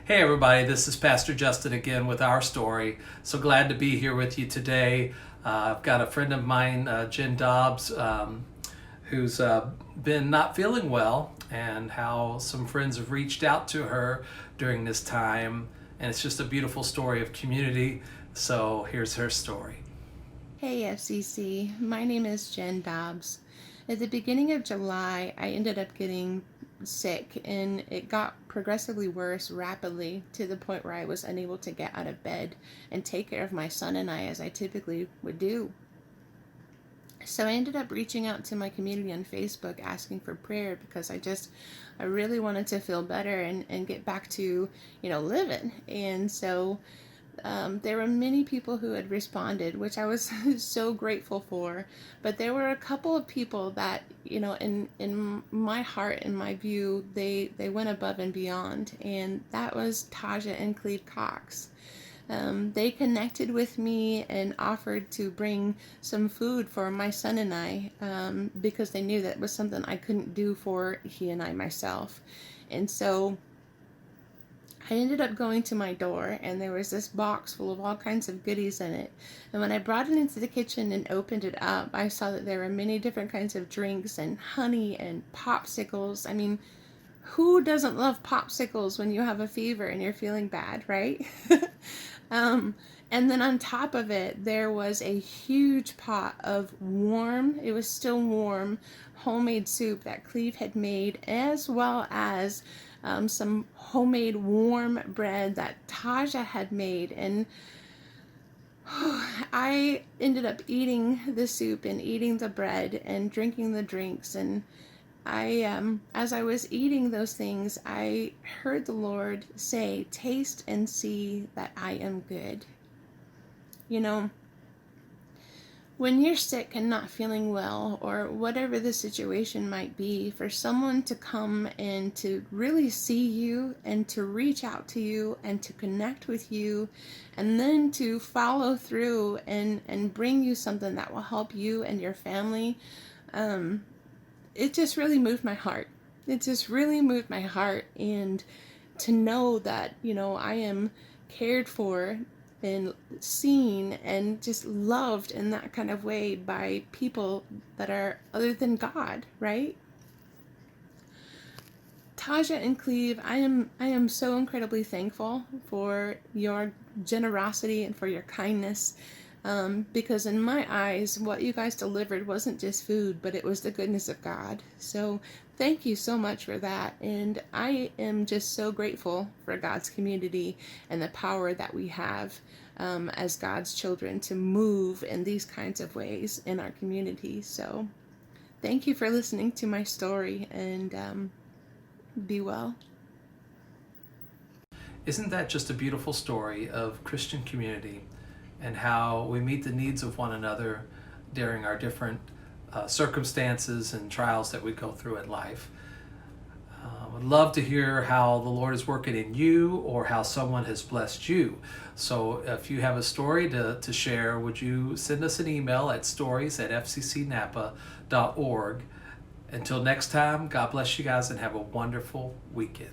Hey everybody, this is Pastor Justin again with our story. So glad to be here with you today. I've got a friend of mine, Jenn Dobbs, who's been not feeling well, and how some friends have reached out to her during this time. And it's just a beautiful story of community. So here's her story. Hey FCC, my name is Jenn Dobbs. At the beginning of July, I ended up getting sick, and it got progressively worse rapidly to the point where I was unable to get out of bed and take care of my son and I as I typically would do. So I ended up reaching out to my community on Facebook asking for prayer because I really wanted to feel better and get back to, living. And so there were many people who had responded, which I was so grateful for. But there were a couple of people that, in my heart, in my view, they went above and beyond. And that was Taja and Cleve Cox. They connected with me and offered to bring some food for my son and I, because they knew that was something I couldn't do for he and I myself. And so I ended up going to my door, and there was this box full of all kinds of goodies in it. And when I brought it into the kitchen and opened it up, I saw that there were many different kinds of drinks and honey and popsicles. I mean, who doesn't love popsicles when you have a fever and you're feeling bad, right? And then on top of it, there was a huge pot of warm, it was still warm, homemade soup that Cleve had made, as well as some homemade warm bread that Taja had made. And I ended up eating the soup and eating the bread and drinking the drinks. And as I was eating those things, I heard the Lord say, "Taste and see that I am good." You know, when you're sick and not feeling well, or whatever the situation might be, for someone to come and to really see you and to reach out to you and to connect with you, and then to follow through and bring you something that will help you and your family, it just really moved my heart. It just really moved my heart. And to know that, I am cared for and seen and just loved in that kind of way by people that are other than God, right? Taja and Cleve, I am so incredibly thankful for your generosity and for your kindness. Because in my eyes, what you guys delivered wasn't just food, but it was the goodness of God. So thank you so much for that. And I am just so grateful for God's community and the power that we have as God's children to move in these kinds of ways in our community. So thank you for listening to my story, and be well. Isn't that just a beautiful story of Christian community and how we meet the needs of one another during our different circumstances and trials that we go through in life? Would love to hear how the Lord is working in you, or how someone has blessed you. So if you have a story to share, would you send us an email at stories@fccnapa.org. Until next time, God bless you guys and have a wonderful weekend.